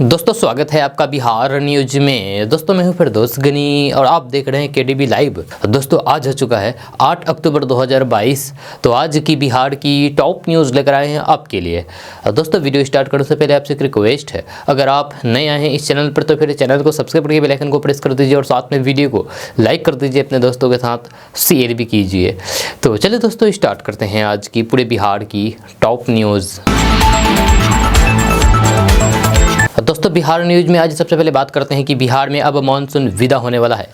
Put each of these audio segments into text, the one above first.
दोस्तों स्वागत है आपका बिहार न्यूज में। दोस्तों मैं हूं फिरदौस गनी और आप देख रहे हैं केडीबी लाइव। दोस्तों आज हो चुका है 8 अक्टूबर 2022। तो आज की बिहार की टॉप न्यूज़ लेकर आए हैं आपके लिए। दोस्तों वीडियो स्टार्ट करने से पहले आपसे एक रिक्वेस्ट है, अगर आप नए आए हैं इस चैनल पर तो फिर चैनल को सब्सक्राइब करके बेल आइकन को प्रेस कर दीजिए और साथ में वीडियो को लाइक कर दीजिए, अपने दोस्तों के साथ शेयर भी कीजिए। तो चलिए दोस्तों स्टार्ट करते हैं आज की पूरे बिहार की टॉप न्यूज़। दोस्तों बिहार न्यूज में आज सबसे पहले बात करते हैं कि बिहार में अब मानसून विदा होने वाला है।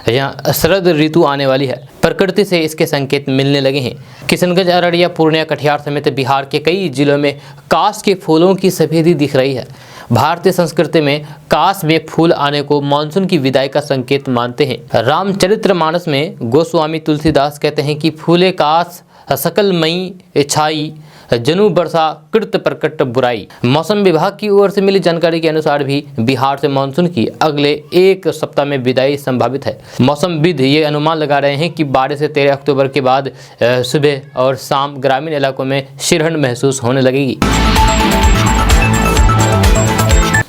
यहाँ शरद ऋतु आने वाली है, प्रकृति से इसके संकेत मिलने लगे हैं। किशनगंज, अररिया, पूर्णिया, कटिहार समेत बिहार के कई जिलों में काश के फूलों की सफेदी दिख रही है। भारतीय संस्कृति में काश में फूल आने को मानसून की विदाई का संकेत मानते हैं। रामचरितमानस में गोस्वामी तुलसीदास कहते हैं कि फूले काश सकल मई छाई, जनु वर्षा कृत प्रकट बुराई। मौसम विभाग की ओर से मिली जानकारी के अनुसार भी बिहार से मानसून की अगले एक सप्ताह में विदाई संभावित है। मौसमविद ये अनुमान लगा रहे हैं कि 12 से 13 अक्टूबर के बाद सुबह और शाम ग्रामीण इलाकों में शीतलहर महसूस होने लगेगी।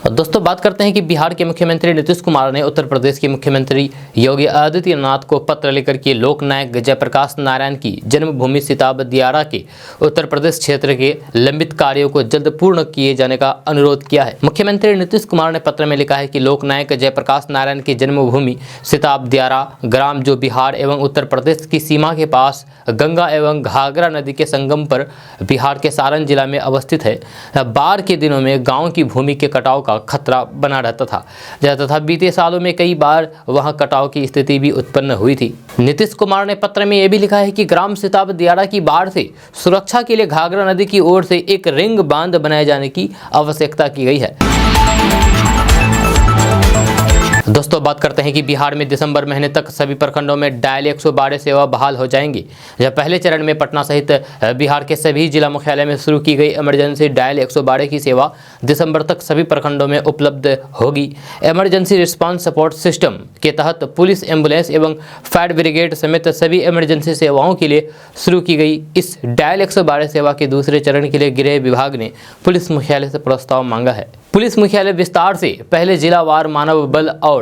दोस्तों बात करते हैं कि बिहार के मुख्यमंत्री नीतीश कुमार ने उत्तर प्रदेश के मुख्यमंत्री योगी आदित्यनाथ को पत्र लेकर के लोकनायक जयप्रकाश नारायण की जन्मभूमि सिताब दियारा के उत्तर प्रदेश क्षेत्र के लंबित कार्यों को जल्द पूर्ण किए जाने का अनुरोध किया है। मुख्यमंत्री नीतीश कुमार ने पत्र में लिखा है कि लोकनायक जयप्रकाश नारायण की जन्मभूमि सिताब दियारा ग्राम, जो बिहार एवं उत्तर प्रदेश की सीमा के पास गंगा एवं घाघरा नदी के संगम पर बिहार के सारण जिला में अवस्थित है, बाढ़ के दिनों में गाँव की भूमि के कटाव का खतरा बना रहता था तथा बीते सालों में कई बार वहां कटाव की स्थिति भी उत्पन्न हुई थी। नीतीश कुमार ने पत्र में यह भी लिखा है कि ग्राम सिताब दियारा की बाढ़ से सुरक्षा के लिए घाघरा नदी की ओर से एक रिंग बांध बनाए जाने की आवश्यकता की गई है। दोस्तों बात करते हैं कि बिहार में दिसंबर महीने तक सभी प्रखंडों में डायल 112 सेवा बहाल हो जाएंगी। जब पहले चरण में पटना सहित बिहार के सभी जिला मुख्यालय में शुरू की गई इमरजेंसी डायल 112 की सेवा दिसंबर तक सभी प्रखंडों में उपलब्ध होगी। इमरजेंसी रिस्पांस सपोर्ट सिस्टम के तहत पुलिस, एम्बुलेंस एवं फायर ब्रिगेड समेत सभी इमरजेंसी सेवाओं के लिए शुरू की गई इस डायल 112 सेवा के दूसरे चरण के लिए गृह विभाग ने पुलिस मुख्यालय से प्रस्ताव मांगा है। पुलिस मुख्यालय विस्तार से पहले जिलावार मानव बल और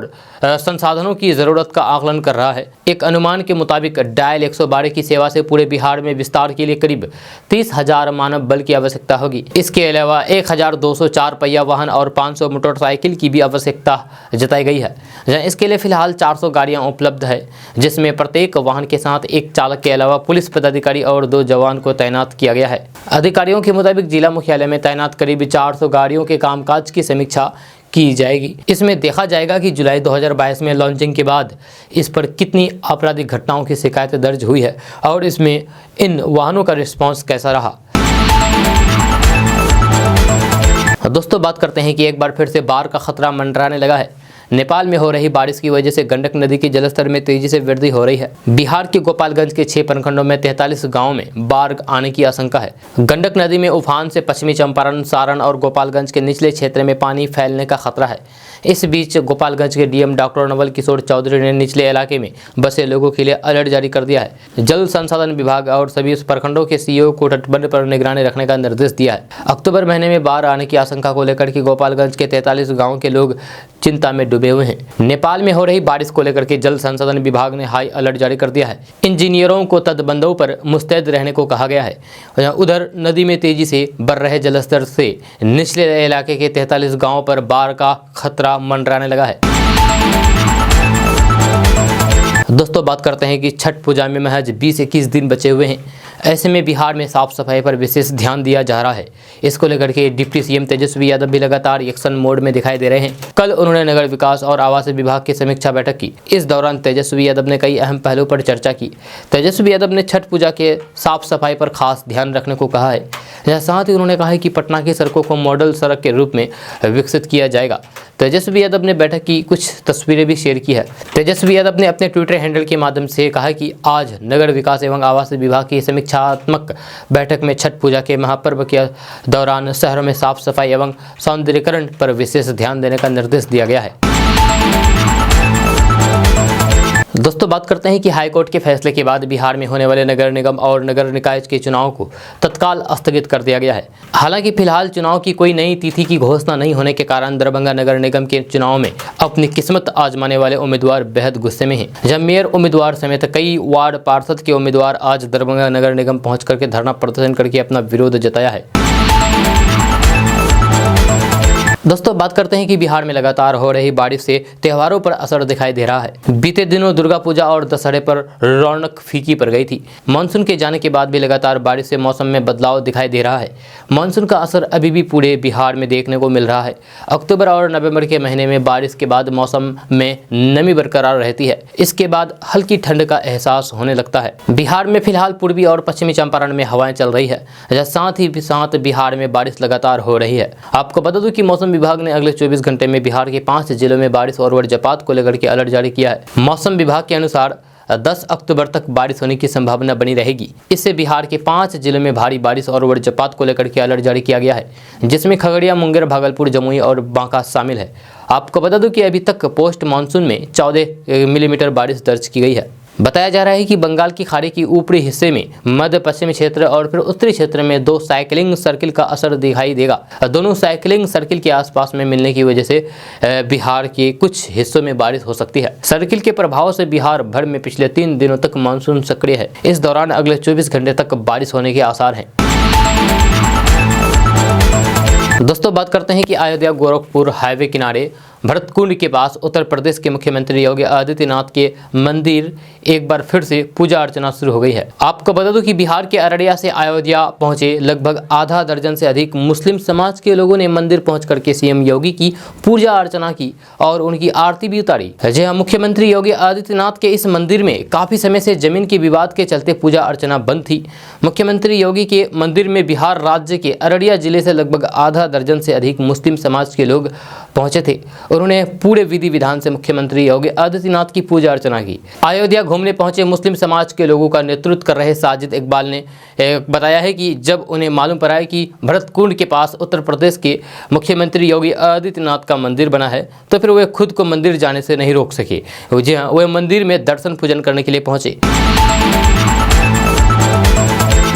संसाधनों की जरूरत का आकलन कर रहा है। एक अनुमान के मुताबिक डायल 112 की सेवा से पूरे बिहार में विस्तार के लिए करीब 30,000 मानव बल की आवश्यकता होगी। इसके अलावा 1,204 पहिया वाहन और 500 मोटरसाइकिल की भी आवश्यकता जताई गई है। इसके लिए फिलहाल 400 गाड़ियां उपलब्ध है, जिसमें प्रत्येक वाहन के साथ एक चालक के अलावा पुलिस पदाधिकारी और 2 जवान को तैनात किया गया है। अधिकारियों के मुताबिक जिला मुख्यालय में तैनात करीब 400 गाड़ियों के कामकाज की समीक्षा की जाएगी। इसमें देखा जाएगा कि जुलाई 2022 में लॉन्चिंग के बाद इस पर कितनी आपराधिक घटनाओं की शिकायतें दर्ज हुई है और इसमें इन वाहनों का रिस्पांस कैसा रहा। दोस्तों बात करते हैं कि एक बार फिर से बाढ़ का खतरा मंडराने लगा है। नेपाल में हो रही बारिश की वजह से गंडक नदी के जलस्तर में तेजी से वृद्धि हो रही है। बिहार के गोपालगंज के 6 प्रखंडों में 43 गांवों में बाढ़ आने की आशंका है। गंडक नदी में उफान से पश्चिमी चंपारण, सारण और गोपालगंज के निचले क्षेत्र में पानी फैलने का खतरा है। इस बीच गोपालगंज के डीएम डॉक्टर नवल किशोर चौधरी ने निचले इलाके में बसे लोगों के लिए अलर्ट जारी कर दिया है। जल संसाधन विभाग और सभी प्रखंडों के सीईओ को तटबंध पर निगरानी रखने का निर्देश दिया है। अक्टूबर महीने में बाढ़ आने की आशंका को लेकर के गोपालगंज के 43 गाँव के लोग चिंता में डूबे हुए हैं। नेपाल में हो रही बारिश को लेकर के जल संसाधन विभाग ने हाई अलर्ट जारी कर दिया है। इंजीनियरों को तटबंधों पर मुस्तैद रहने को कहा गया है। उधर नदी में तेजी से बढ़ रहे जलस्तर से निचले इलाके के 43 गांवों पर बाढ़ का खतरा मंडराने लगा है। दोस्तों बात करते हैं कि छठ पूजा में महज 20-21 दिन बचे हुए हैं। ऐसे में बिहार में साफ सफाई पर विशेष ध्यान दिया जा रहा है। इसको लेकर के डिप्टी सीएम तेजस्वी यादव भी लगातार एक्शन मोड में दिखाई दे रहे हैं। कल उन्होंने नगर विकास और आवास विभाग की समीक्षा बैठक की। इस दौरान तेजस्वी यादव ने कई अहम पहलुओं पर चर्चा की। तेजस्वी यादव ने छठ पूजा के साफ सफाई पर खास ध्यान रखने को कहा है। साथ ही उन्होंने कहा है कि पटना की सड़कों को मॉडल सड़क के रूप में विकसित किया जाएगा। तेजस्वी यादव ने बैठक की कुछ तस्वीरें भी शेयर की है। तेजस्वी यादव ने अपने ट्विटर हैंडल के माध्यम से कहा कि आज नगर विकास एवं आवास विभाग की समीक्षात्मक बैठक में छठ पूजा के महापर्व के दौरान शहरों में साफ सफाई एवं सौंदर्यीकरण पर विशेष ध्यान देने का निर्देश दिया गया है। दोस्तों बात करते हैं कि हाईकोर्ट के फैसले के बाद बिहार में होने वाले नगर निगम और नगर निकाय के चुनाव को तत्काल स्थगित कर दिया गया है। हालांकि फिलहाल चुनाव की कोई नई तिथि की घोषणा नहीं होने के कारण दरभंगा नगर निगम के चुनाव में अपनी किस्मत आजमाने वाले उम्मीदवार बेहद गुस्से में हैं। जब मेयर उम्मीदवार समेत कई वार्ड पार्षद के उम्मीदवार आज दरभंगा नगर निगम पहुंच करके धरना प्रदर्शन करके अपना विरोध जताया है। दोस्तों बात करते हैं कि बिहार में लगातार हो रही बारिश से त्योहारों पर असर दिखाई दे रहा है। बीते दिनों दुर्गा पूजा और दशहरे पर रौनक फीकी पड़ गई थी। मानसून के जाने के बाद भी लगातार बारिश से मौसम में बदलाव दिखाई दे रहा है। मानसून का असर अभी भी पूरे बिहार में देखने को मिल रहा है। अक्टूबर और नवंबर के महीने में बारिश के बाद मौसम में नमी बरकरार रहती है। इसके बाद हल्की ठंड का एहसास होने लगता है। बिहार में फिलहाल पूर्वी और पश्चिमी चंपारण में हवाएं चल रही है। साथ ही साथ बिहार में बारिश लगातार हो रही है। आपको बता दूं कि मौसम विभाग ने अगले 24 घंटे में बिहार के 5 जिलों में बारिश और वज्रपात को लेकर के अलर्ट जारी किया है। मौसम विभाग के अनुसार 10 अक्टूबर तक बारिश होने की संभावना बनी रहेगी। इससे बिहार के 5 जिलों में भारी बारिश और वज्रपात को लेकर के अलर्ट जारी किया गया है, जिसमें खगड़िया, मुंगेर, भागलपुर, जमुई और बांका शामिल है। आपको बता दूं कि अभी तक पोस्ट मानसून में 14 मिलीमीटर बारिश दर्ज की गई है। बताया जा रहा है कि बंगाल की खाड़ी की ऊपरी हिस्से में मध्य पश्चिमी क्षेत्र और फिर उत्तरी क्षेत्र में 2 साइक्लिंग सर्किल का असर दिखाई देगा। दोनों साइक्लिंग सर्किल के आसपास में मिलने की वजह से बिहार के कुछ हिस्सों में बारिश हो सकती है। सर्किल के प्रभाव से बिहार भर में पिछले 3 दिनों तक मानसून सक्रिय है। इस दौरान अगले 24 घंटे तक बारिश होने के आसार हैं। दोस्तों बात करते हैं कि अयोध्या गोरखपुर हाईवे किनारे भरतकुंड के पास उत्तर प्रदेश के मुख्यमंत्री योगी आदित्यनाथ के मंदिर एक बार फिर से पूजा अर्चना शुरू हो गई है। आपको बता दूं कि बिहार के अररिया से अयोध्या पहुंचे लगभग आधा दर्जन से अधिक मुस्लिम समाज के लोगों ने मंदिर पहुंच करके सीएम योगी की पूजा अर्चना की और उनकी आरती भी उतारी। जी हां, मुख्यमंत्री योगी आदित्यनाथ के इस मंदिर में काफी समय से जमीन के विवाद के चलते पूजा अर्चना बंद थी। मुख्यमंत्री योगी के मंदिर में बिहार राज्य के अररिया जिले से लगभग आधा दर्जन से अधिक मुस्लिम समाज के लोग पहुंचे थे। उन्होंने पूरे विधि विधान से मुख्यमंत्री योगी आदित्यनाथ की पूजा अर्चना की। अयोध्या घूमने पहुंचे मुस्लिम समाज के लोगों का नेतृत्व कर रहे साजिद इकबाल ने बताया है कि जब उन्हें मालूम पड़ा है कि भरतकुंड के पास उत्तर प्रदेश के मुख्यमंत्री योगी आदित्यनाथ का मंदिर बना है, तो फिर वे खुद को मंदिर जाने से नहीं रोक सके। जी हाँ, वे मंदिर में दर्शन पूजन करने के लिए पहुंचे।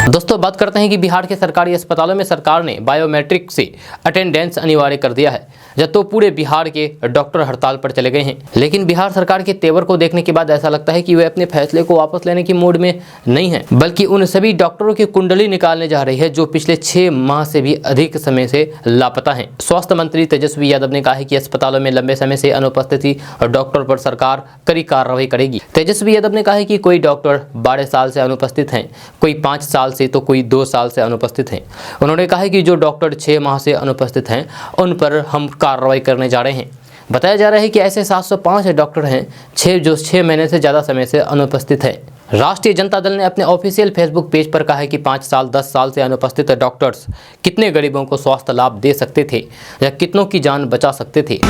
दोस्तों बात करते हैं कि बिहार के सरकारी अस्पतालों में सरकार ने बायोमेट्रिक से अटेंडेंस अनिवार्य कर दिया है। जब तो पूरे बिहार के डॉक्टर हड़ताल पर चले गए हैं, लेकिन बिहार सरकार के तेवर को देखने के बाद ऐसा लगता है कि वे अपने फैसले को वापस लेने की मूड में नहीं है, बल्कि उन सभी डॉक्टरों की कुंडली निकालने जा रही है जो पिछले 6 माह से भी अधिक समय से लापता हैं। स्वास्थ्य मंत्री तेजस्वी यादव ने कहा है कि अस्पतालों में लंबे समय से अनुपस्थिति डॉक्टर पर सरकार कड़ी कार्रवाई करेगी। तेजस्वी यादव ने कहा है कि कोई डॉक्टर 12 साल से अनुपस्थित हैं, कोई 5 साल से तो कोई 2 साल से अनुपस्थित हैं। उन्होंने कहा है कि जो डॉक्टर 6 माह से अनुपस्थित हैं उन पर हम कार्रवाई करने जा रहे हैं। बताया जा रहा है कि ऐसे 705 डॉक्टर हैं जो 6 महीने से ज़्यादा समय से अनुपस्थित हैं। राष्ट्रीय जनता दल ने अपने ऑफिशियल फेसबुक पेज पर कहा है कि 5 साल 10 साल से अनुपस्थित डॉक्टर्स कितने गरीबों को स्वास्थ्य लाभ दे सकते थे या कितनों की जान बचा सकते थे।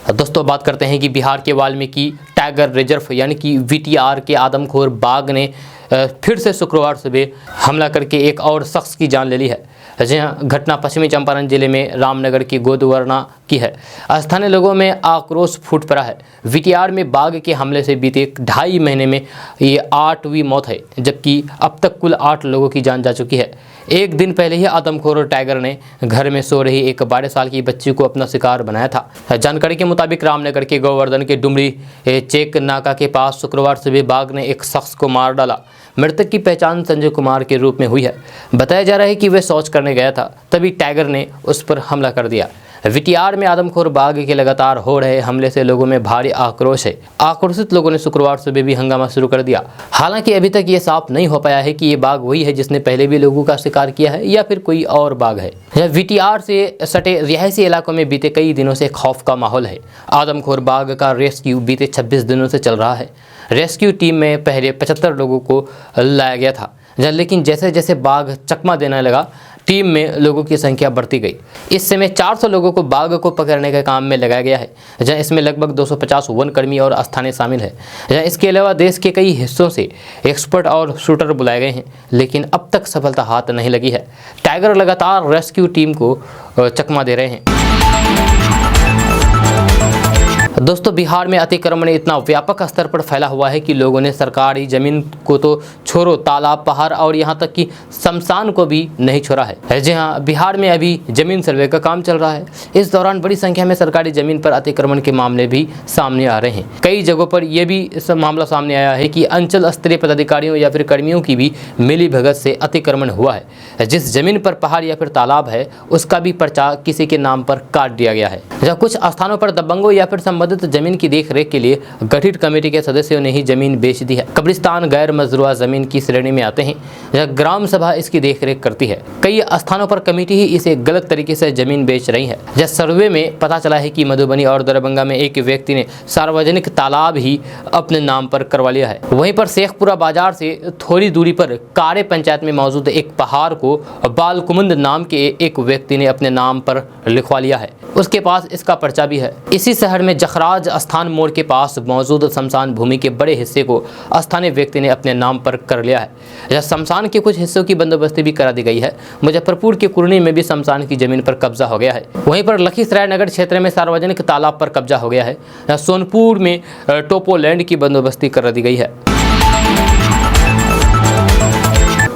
दोस्तों बात करते हैं कि बिहार के वाल्मीकि टाइगर रिजर्व यानी कि VTR के आदमखोर बाघ ने फिर से शुक्रवार सुबह हमला करके एक और शख्स की जान ले ली है। जी हाँ, घटना पश्चिमी चंपारण जिले में रामनगर की गोदवरना की है। स्थानीय लोगों में आक्रोश फूट पड़ा है। VTR में बाघ के हमले से बीते 2.5 महीने में ये 8वीं मौत है, जबकि अब तक कुल 8 लोगों की जान जा चुकी है। एक दिन पहले ही आदमखोर टाइगर ने घर में सो रही एक 12 साल की बच्ची को अपना शिकार बनाया था। जानकारी के मुताबिक रामनगर के गोवर्धन के डुमरी चेक नाका के पास शुक्रवार सुबह बाघ ने एक शख्स को मार डाला। मृतक की पहचान संजय कुमार के रूप में हुई है। बताया जा रहा है कि वह शौच करने गया था, तभी टाइगर ने उस पर हमला कर दिया। VTR में आदमखोर बाघ के लगातार हो रहे हमले से लोगों में भारी आक्रोश है। आक्रोशित लोगों ने शुक्रवार सुबह भी हंगामा शुरू कर दिया। हालांकि अभी तक ये साफ नहीं हो पाया है कि ये बाघ वही है जिसने पहले भी लोगों का शिकार किया है या फिर कोई और बाघ है। VTR से सटे रिहायशी इलाकों में बीते कई दिनों से खौफ का माहौल है। आदमखोर बाघ का रेस्क्यू बीते 26 दिनों से चल रहा है। रेस्क्यू टीम में पहले 75 लोगों को लाया गया था, लेकिन जैसे जैसे बाघ चकमा देने लगा टीम में लोगों की संख्या बढ़ती गई। इस समय 400 लोगों को बाघ को पकड़ने के काम में लगाया गया है, जहाँ इसमें लगभग 250 वन कर्मी और स्थानीय शामिल है। जहाँ इसके अलावा देश के कई हिस्सों से एक्सपर्ट और शूटर बुलाए गए हैं, लेकिन अब तक सफलता हाथ नहीं लगी है। टाइगर लगातार रेस्क्यू टीम को चकमा दे रहे हैं। दोस्तों, बिहार में अतिक्रमण इतना व्यापक स्तर पर फैला हुआ है कि लोगों ने सरकारी जमीन को तो छोड़ो, तालाब, पहाड़ और यहाँ तक कि शमशान को भी नहीं छोड़ा है। जी हाँ, बिहार में अभी जमीन सर्वे का काम चल रहा है। इस दौरान बड़ी संख्या में सरकारी जमीन पर अतिक्रमण के मामले भी सामने आ रहे हैं। कई जगहों पर यह भी मामला सामने आया है कि अंचल स्तरीय पदाधिकारियों या फिर कर्मियों की भी मिलीभगत से अतिक्रमण हुआ है। जिस जमीन पर पहाड़ या फिर तालाब है उसका भी पर्चा किसी के नाम पर काट दिया गया है। जहाँ कुछ स्थानों पर दबंगों या फिर संबंधित जमीन की देखरेख के लिए गठित कमेटी के सदस्यों ने ही जमीन बेच दी है। कब्रिस्तान गैर मजरूआ जमीन की श्रेणी में आते हैं, जहाँ ग्राम सभा इसकी देखरेख करती है। कई स्थानों पर कमेटी ही इसे गलत तरीके से जमीन बेच रही है। जहाँ सर्वे में पता चला है कि मधुबनी और दरभंगा में एक व्यक्ति ने सार्वजनिक तालाब ही अपने नाम पर करवा लिया है। वहीं पर शेखपुरा बाजार से थोड़ी दूरी पर कारे पंचायत में मौजूद एक पहाड़ को बालकुमुंद नाम के एक व्यक्ति ने अपने नाम पर लिखवा लिया है। उसके पास इसका पर्चा भी है। इसी शहर में जखराज स्थान मोड़ के पास मौजूद शमशान भूमि के बड़े हिस्से को स्थानीय व्यक्ति ने अपने नाम पर कर लिया है। यह शमशान के कुछ हिस्सों की बंदोबस्ती भी करा दी गई है। मुजफ्फरपुर के कुरनी में भी शमशान की जमीन पर कब्जा हो गया है। वहीं पर लखीसराय नगर क्षेत्र में सार्वजनिक तालाब पर कब्जा हो गया है। सोनपुर में टोपोलैंड की बंदोबस्ती कर दी गई है।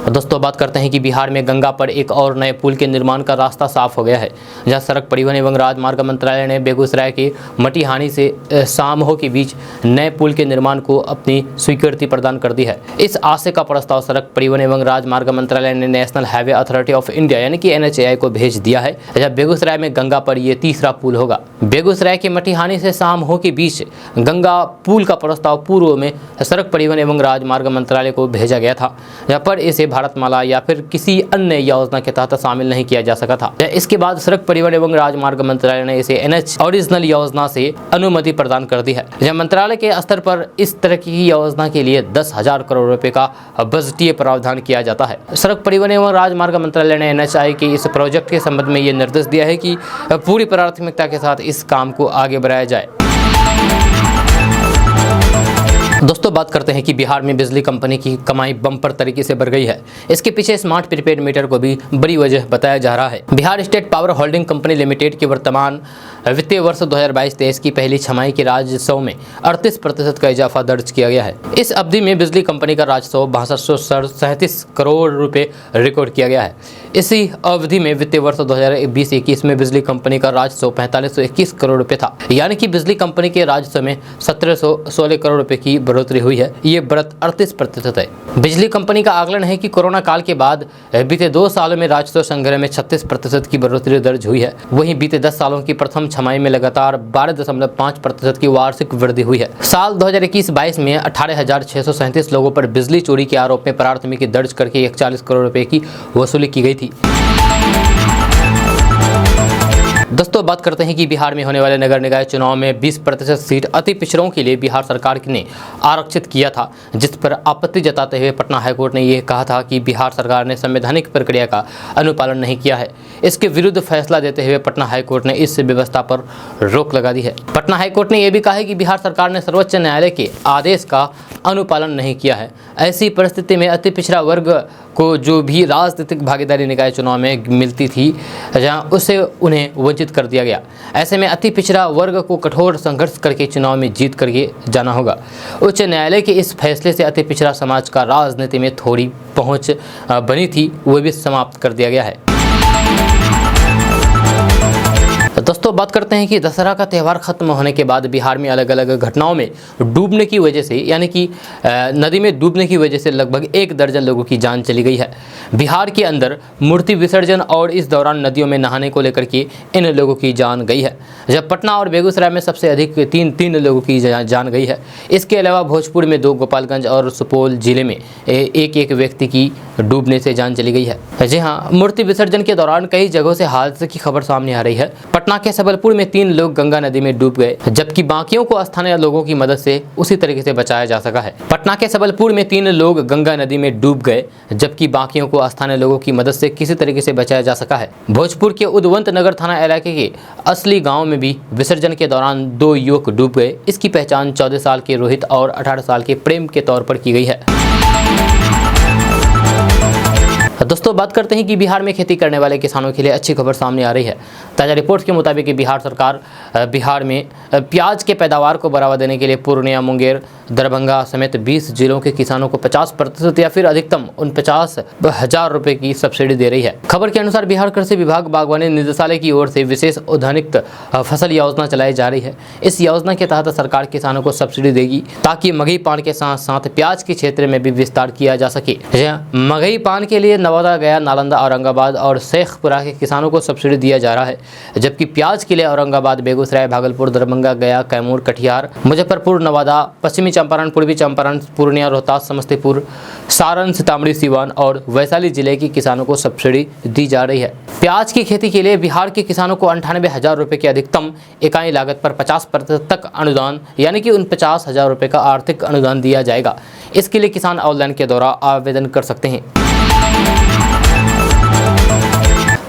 दोस्तों, बात करते हैं कि बिहार में गंगा पर एक और नए पुल के निर्माण का रास्ता साफ हो गया है। जहां सड़क परिवहन एवं राजमार्ग मंत्रालय ने बेगूसराय के मटिहानी से सामहो के बीच नए पुल के निर्माण को अपनी स्वीकृति प्रदान कर दी है। इस आशय का प्रस्ताव सड़क परिवहन एवं राजमार्ग मंत्रालय ने national highway authority of India यानी कि NHAI को भेज दिया है। जब बेगूसराय में गंगा पर यह तीसरा पुल होगा। बेगूसराय के मटिहानी से सामहो के बीच गंगा पुल का प्रस्ताव पूर्व में सड़क परिवहन एवं राजमार्ग मंत्रालय को भेजा गया था, जहाँ पर इसे भारतमाला या फिर किसी अन्य योजना के तहत शामिल नहीं किया जा सका था। इसके बाद सड़क परिवहन एवं राजमार्ग मंत्रालय ने इसे NH ओरिजिनल योजना से अनुमति प्रदान कर दी है। जब मंत्रालय के स्तर पर इस तरह की योजना के लिए 10,000 करोड़ रुपए का बजटीय प्रावधान किया जाता है। सड़क परिवहन एवं राजमार्ग मंत्रालय ने NHAI के इस प्रोजेक्ट के संबंध में ये निर्देश दिया है कि पूरी प्राथमिकता के साथ इस काम को आगे बढ़ाया जाए। दोस्तों, बात करते हैं कि बिहार में बिजली कंपनी की कमाई बम्पर तरीके से बढ़ गई है। इसके पीछे स्मार्ट प्रीपेड मीटर को भी बड़ी वजह बताया जा रहा है। Bihar state power holding company limited के वर्तमान वित्तीय वर्ष 2022-23 की पहली छमाही के राजस्व में 38% का इजाफा दर्ज किया गया है। इस अवधि में बिजली कंपनी का राजस्व 6237 करोड़ रुपए रिकॉर्ड किया गया है। इसी अवधि में वित्तीय वर्ष 2020-21 में बिजली कंपनी का राजस्व 4521 करोड़ रुपए था, यानी कि बिजली कंपनी के राजस्व में 1716 करोड़ रुपए की बढ़ोतरी हुई है। ये बढ़त 38% है। बिजली कंपनी का आकलन है कि कोरोना काल के बाद बीते 2 सालों में राजस्व संग्रह में 36% की बढ़ोतरी दर्ज हुई है। वहीं बीते 10 सालों की प्रथम छमाही में लगातार 12.5% की वार्षिक वृद्धि हुई है। साल 2021-22 में 18,637 लोगों पर बिजली चोरी के आरोप में प्राथमिकी दर्ज करके 41 करोड़ रुपए की वसूली की गई थी। दोस्तों, बात करते हैं कि बिहार में होने वाले नगर निकाय चुनाव में 20% सीट अति पिछड़ों के लिए बिहार सरकार ने आरक्षित किया था, जिस पर आपत्ति जताते हुए पटना हाईकोर्ट ने यह कहा था कि बिहार सरकार ने संवैधानिक प्रक्रिया का अनुपालन नहीं किया है। इसके विरुद्ध फैसला देते हुए पटना हाईकोर्ट ने इस व्यवस्था पर रोक लगा दी है। पटना हाईकोर्ट ने यह भी कहा है कि बिहार सरकार ने सर्वोच्च न्यायालय के आदेश का अनुपालन नहीं किया है। ऐसी परिस्थिति में अति पिछड़ा वर्ग को जो भी राजनीतिक भागीदारी निकाय चुनाव में मिलती थी, जहां उससे उन्हें वंचित कर दिया गया। ऐसे में अति पिछड़ा वर्ग को कठोर संघर्ष करके चुनाव में जीत करके जाना होगा। उच्च न्यायालय के इस फैसले से अति पिछड़ा समाज का राजनीति में थोड़ी पहुंच बनी थी, वो भी समाप्त कर दिया गया है। दोस्तों, बात करते हैं कि दशहरा का त्यौहार खत्म होने के बाद बिहार में अलग अलग घटनाओं में डूबने की वजह से, यानी कि नदी में डूबने की वजह से लगभग 1 दर्जन लोगों की जान चली गई है। बिहार के अंदर मूर्ति विसर्जन और इस दौरान नदियों में नहाने को लेकर के इन लोगों की जान गई है। जब पटना और बेगूसराय में सबसे अधिक 3 लोगों की जान गई है। इसके अलावा भोजपुर में 2, गोपालगंज और सुपौल जिले में एक व्यक्ति की डूबने से जान चली गई है। जी हाँ, मूर्ति विसर्जन के दौरान कई जगहों से हादसे की खबर सामने आ रही है। पटना के सबलपुर में 3 लोग गंगा नदी में डूब गए, जबकि बाकियों को स्थानीय लोगों की मदद से उसी तरीके से बचाया जा सका है। पटना के सबलपुर में 3 लोग गंगा नदी में डूब गए, जबकि बाकियों को स्थानीय लोगों की मदद से किसी तरीके से बचाया जा सका है। भोजपुर के उद्वंत नगर थाना इलाके के असली गांव में भी विसर्जन के दौरान 2 युवक डूब गए। इसकी पहचान 14 साल के रोहित और 18 साल के प्रेम के तौर पर की गई है। दोस्तों बात करते हैं कि बिहार में खेती करने वाले किसानों के लिए अच्छी खबर सामने आ रही है। ताज़ा रिपोर्ट के मुताबिक बिहार सरकार बिहार में प्याज के पैदावार को बढ़ावा देने के लिए पूर्णिया, मुंगेर, दरभंगा समेत 20 जिलों के किसानों को 50% या फिर अधिकतम 49,000 रुपये की सब्सिडी दे रही है। खबर के अनुसार बिहार कृषि विभाग बागवानी निदेशालय की ओर से विशेष औद्यानिक फसल योजना चलाई जा रही है। इस योजना के तहत सरकार किसानों को सब्सिडी देगी ताकि मगही पान के साथ साथ प्याज के क्षेत्र में भी विस्तार किया जा सके। मगही पान के लिए नवादा, गया, नालंदा, औरंगाबाद और शेखपुरा के किसानों को सब्सिडी दिया जा रहा है, जबकि प्याज के लिए औरंगाबाद, बेगूसराय, भागलपुर, दरभंगा, गया, कैमूर, कटिहार, मुजफ्फरपुर, नवादा, पश्चिमी चंपारण, पूर्वी चंपारण, पूर्णिया, रोहतास, समस्तीपुर, सारण, सीतामढ़ी, सीवान और वैशाली जिले के किसानों को सब्सिडी दी जा रही है। प्याज की खेती के लिए बिहार के किसानों को 98,000 रुपये की अधिकतम इकाई लागत पर 50% तक अनुदान यानी कि 49,000 रुपये का आर्थिक अनुदान दिया जाएगा। इसके लिए किसान ऑनलाइन के द्वारा आवेदन कर सकते हैं।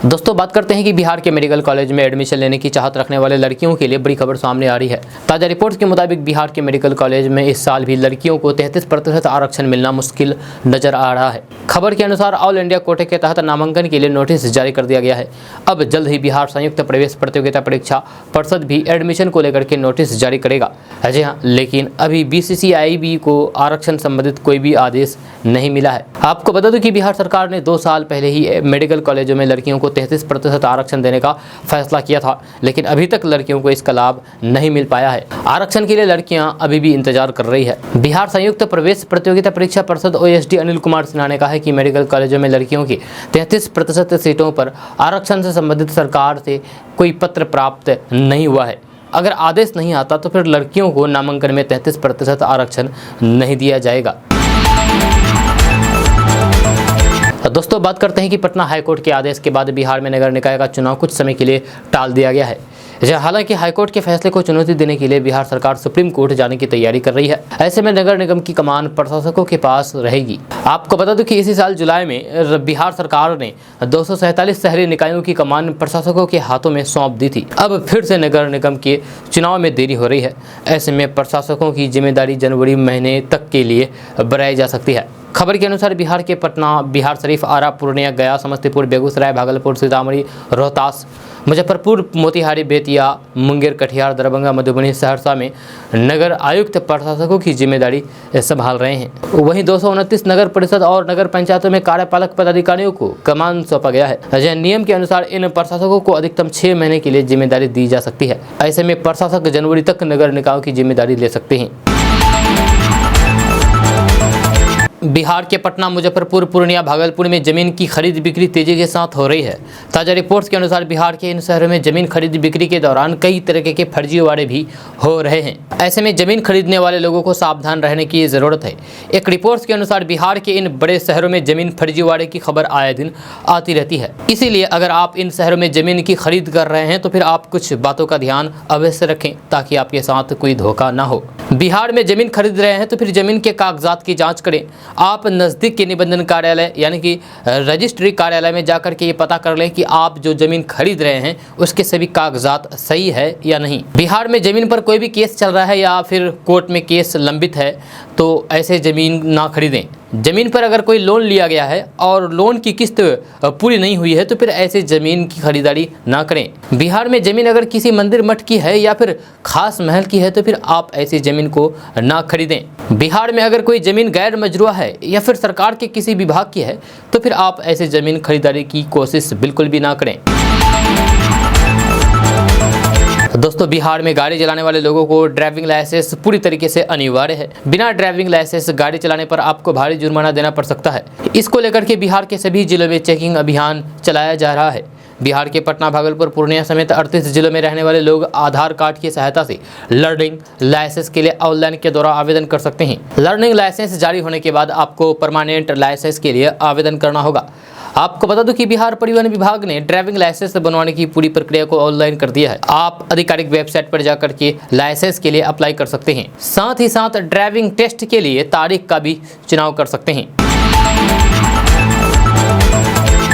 दोस्तों बात करते हैं कि बिहार के मेडिकल कॉलेज में एडमिशन लेने की चाहत रखने वाले लड़कियों के लिए बड़ी खबर सामने आ रही है। ताज़ा रिपोर्ट्स के मुताबिक बिहार के मेडिकल कॉलेज में इस साल भी लड़कियों को 33% आरक्षण मिलना मुश्किल नजर आ रहा है। खबर के अनुसार ऑल इंडिया कोटे के तहत नामांकन के लिए नोटिस जारी कर दिया गया है। अब जल्द ही बिहार संयुक्त प्रवेश प्रतियोगिता परीक्षा परिषद भी एडमिशन को लेकर के नोटिस जारी करेगा। जी हाँ, लेकिन अभी BCCIB को आरक्षण संबंधित कोई भी आदेश नहीं मिला है। आपको बता दूं कि बिहार सरकार ने 2 साल पहले ही मेडिकल कॉलेजों में लड़कियों को 33% आरक्षण देने का फैसला किया था, लेकिन अभी तक लड़कियों को इसका लाभ नहीं मिल पाया है। आरक्षण के लिए लड़कियां अभी भी इंतजार कर रही है। बिहार संयुक्त प्रवेश प्रतियोगिता परीक्षा परिषद OSD अनिल कुमार सिन्हा ने कहा है कि मेडिकल कॉलेजों में लड़कियों की 33% सीटों पर आरक्षण से संबंधित सरकार से कोई पत्र प्राप्त नहीं हुआ है। अगर आदेश नहीं आता तो फिर लड़कियों को नामांकन में 33% आरक्षण नहीं दिया जाएगा। दोस्तों बात करते हैं कि पटना हाईकोर्ट के आदेश के बाद बिहार में नगर निकाय का चुनाव कुछ समय के लिए टाल दिया गया है। हालांकि हाईकोर्ट के फैसले को चुनौती देने के लिए बिहार सरकार सुप्रीम कोर्ट जाने की तैयारी कर रही है। ऐसे में नगर निगम की कमान प्रशासकों के पास रहेगी। आपको बता दूं कि इसी साल जुलाई में बिहार सरकार ने 247 शहरी निकायों की कमान प्रशासकों के हाथों में सौंप दी थी। अब फिर से नगर निगम के चुनाव में देरी हो रही है। ऐसे में प्रशासकों की जिम्मेदारी जनवरी महीने तक के लिए बढ़ाई जा सकती है। खबर के अनुसार बिहार के पटना, बिहार शरीफ, आरा, पूर्णिया, गया, समस्तीपुर, बेगूसराय, भागलपुर, सीतामढ़ी, रोहतास, मुजफ्फरपुर, मोतिहारी, बेतिया, मुंगेर, कटिहार, दरभंगा, मधुबनी, सहरसा में नगर आयुक्त प्रशासकों की जिम्मेदारी संभाल रहे हैं। वहीं 229 नगर परिषद और नगर पंचायतों में कार्यपालक पदाधिकारियों को कमान सौंपा गया है। नियम के अनुसार इन प्रशासकों को अधिकतम 6 महीने के लिए जिम्मेदारी दी जा सकती है। ऐसे में प्रशासक जनवरी तक नगर निकायों की जिम्मेदारी ले सकते हैं। बिहार के पटना, मुजफ्फरपुर, पूर्णिया, भागलपुर में जमीन की खरीद बिक्री तेजी के साथ हो रही है। ताज़ा रिपोर्ट्स के अनुसार बिहार के इन शहरों में जमीन खरीद बिक्री के दौरान कई तरह के फर्जीवाड़े भी हो रहे हैं। ऐसे में जमीन खरीदने वाले लोगों को सावधान रहने की ज़रूरत है। एक रिपोर्ट्स के अनुसार बिहार के इन बड़े शहरों में जमीन फर्जीवाड़े की खबर आए दिन आती रहती है। इसीलिए अगर आप इन शहरों में जमीन की खरीद कर रहे हैं तो फिर आप कुछ बातों का ध्यान अवश्य रखें ताकि आपके साथ कोई धोखा ना हो। बिहार में जमीन खरीद रहे हैं तो फिर जमीन के कागजात की जाँच करें। आप नज़दीक के निबंधन कार्यालय यानी कि रजिस्ट्री कार्यालय में जाकर के ये पता कर लें कि आप जो जमीन खरीद रहे हैं उसके सभी कागजात सही है या नहीं। बिहार में जमीन पर कोई भी केस चल रहा है या फिर कोर्ट में केस लंबित है तो ऐसे जमीन ना खरीदें। जमीन पर अगर कोई लोन लिया गया है और लोन की किस्त पूरी नहीं हुई है तो फिर ऐसे जमीन की खरीदारी ना करें। बिहार में जमीन अगर किसी मंदिर मठ की है या फिर खास महल की है तो फिर आप ऐसी जमीन को ना खरीदें। बिहार में अगर कोई जमीन गैर मजरूआ है या फिर सरकार के किसी विभाग की है तो फिर आप ऐसे जमीन खरीदारी की कोशिश बिल्कुल भी ना करें। दोस्तों बिहार में गाड़ी चलाने वाले लोगों को ड्राइविंग लाइसेंस पूरी तरीके से अनिवार्य है। बिना ड्राइविंग लाइसेंस गाड़ी चलाने पर आपको भारी जुर्माना देना पड़ सकता है। इसको लेकर के बिहार के सभी जिलों में चेकिंग अभियान चलाया जा रहा है। बिहार के पटना, भागलपुर, पूर्णिया समेत 38 जिलों में रहने वाले लोग आधार कार्ड की सहायता से लर्निंग लाइसेंस के लिए ऑनलाइन के द्वारा आवेदन कर सकते हैं। लर्निंग लाइसेंस जारी होने के बाद आपको परमानेंट लाइसेंस के लिए आवेदन करना होगा। आपको बता दूं कि बिहार परिवहन विभाग ने ड्राइविंग लाइसेंस बनवाने की पूरी प्रक्रिया को ऑनलाइन कर दिया है। आप आधिकारिक वेबसाइट पर जाकर के लाइसेंस के लिए अप्लाई कर सकते हैं। साथ ही साथ ड्राइविंग टेस्ट के लिए तारीख का भी चुनाव कर सकते हैं।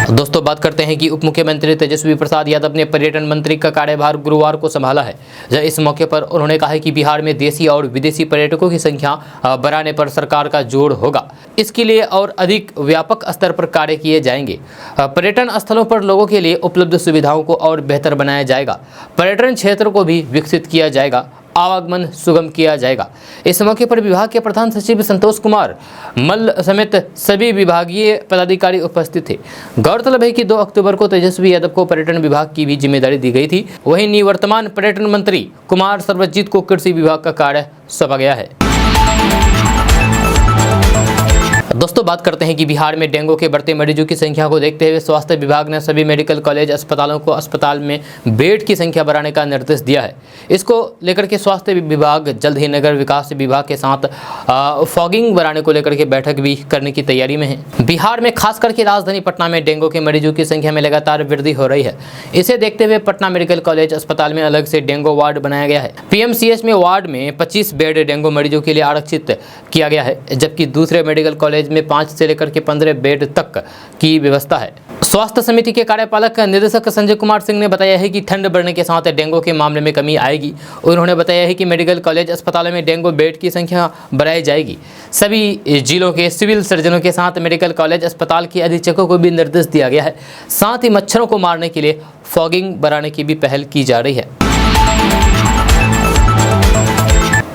दोस्तों बात करते हैं कि उप मुख्यमंत्री तेजस्वी प्रसाद यादव ने पर्यटन मंत्री का कार्यभार गुरुवार को संभाला है। इस मौके पर उन्होंने कहा कि बिहार में देशी और विदेशी पर्यटकों की संख्या बढ़ाने पर सरकार का जोर होगा। इसके लिए और अधिक व्यापक स्तर पर कार्य किए जाएंगे। पर्यटन स्थलों पर लोगों के लिए उपलब्ध सुविधाओं को और बेहतर बनाया जाएगा। पर्यटन क्षेत्र को भी विकसित किया जाएगा, आवागमन सुगम किया जाएगा। इस मौके पर विभाग के प्रधान सचिव संतोष कुमार मल्ल समेत सभी विभागीय पदाधिकारी उपस्थित थे। गौरतलब है कि 2 अक्टूबर को तेजस्वी यादव को पर्यटन विभाग की भी जिम्मेदारी दी गई थी। वहीं निवर्तमान पर्यटन मंत्री कुमार सर्वजित को कृषि विभाग का कार्य सौंपा गया है। दोस्तों बात करते हैं कि बिहार में डेंगू के बढ़ते मरीजों की संख्या को देखते हुए स्वास्थ्य विभाग ने सभी मेडिकल कॉलेज अस्पतालों को अस्पताल में बेड की संख्या बढ़ाने का निर्देश दिया है। इसको लेकर के स्वास्थ्य विभाग जल्द ही नगर विकास विभाग के साथ फॉगिंग बढ़ाने को लेकर के बैठक भी करने की तैयारी में है। बिहार में खास करके राजधानी पटना में डेंगू के मरीजों की संख्या में लगातार वृद्धि हो रही है। इसे देखते हुए पटना मेडिकल कॉलेज अस्पताल में अलग से डेंगू वार्ड बनाया गया है। पीएमसीएच में वार्ड में 25 बेड डेंगू मरीजों के लिए आरक्षित किया गया है, जबकि दूसरे मेडिकल कॉलेज में 5 से लेकर के 15 बेड तक की व्यवस्था है। स्वास्थ्य समिति के कार्यपालक निदेशक संजय कुमार सिंह ने बताया है कि ठंड बढ़ने के साथ डेंगू के मामले में कमी आएगी। उन्होंने बताया है कि मेडिकल कॉलेज अस्पतालों में डेंगू बेड की संख्या बढ़ाई जाएगी। सभी जिलों के सिविल सर्जनों के साथ मेडिकल कॉलेज अस्पताल के अधीक्षकों को भी निर्देश दिया गया है। साथ ही मच्छरों को मारने के लिए फॉगिंग बढ़ाने की भी पहल की जा रही है।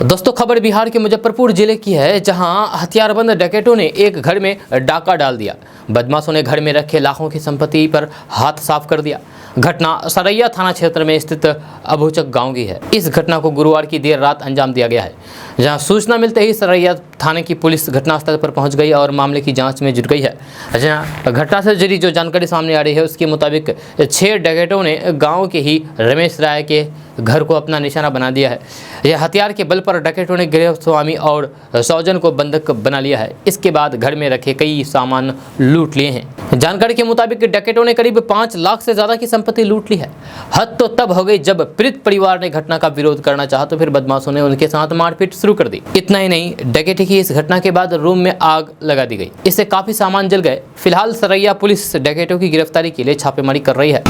दोस्तों खबर बिहार के मुजफ्फरपुर जिले की है, जहां हथियारबंद डकैतों ने एक घर में डाका डाल दिया। बदमाशों ने घर में रखे लाखों की संपत्ति पर हाथ साफ कर दिया। घटना सरैया थाना क्षेत्र में स्थित अभूचक गांव की है। इस घटना को गुरुवार की देर रात अंजाम दिया गया है, जहां सूचना मिलते ही सरैया थाने की पुलिस घटनास्थल पर पहुंच गई और मामले की जांच में जुट गई है। जहां घटना से जुड़ी जो जानकारी सामने आ रही है उसके मुताबिक 6 डकैतों ने गांव के ही रमेश राय के घर को अपना निशाना बना दिया है। यह हथियार के बल पर डकैतों ने गृह स्वामी और सौजन को बंधक बना लिया है। इसके बाद घर में रखे कई सामान लूट लिए हैं। जानकारी के मुताबिक डकैतों ने करीब 5 लाख से ज्यादा की संपत्ति लूट ली है। हद तो तब हो गई जब पीड़ित परिवार ने घटना का विरोध करना चाहा तो फिर बदमाशों ने उनके साथ मारपीट शुरू कर दी। इतना ही नहीं, डकैती की इस घटना के बाद रूम में आग लगा दी गई। इससे काफी सामान जल गए। फिलहाल सरैया पुलिस डकैतों की गिरफ्तारी के लिए छापेमारी कर रही है।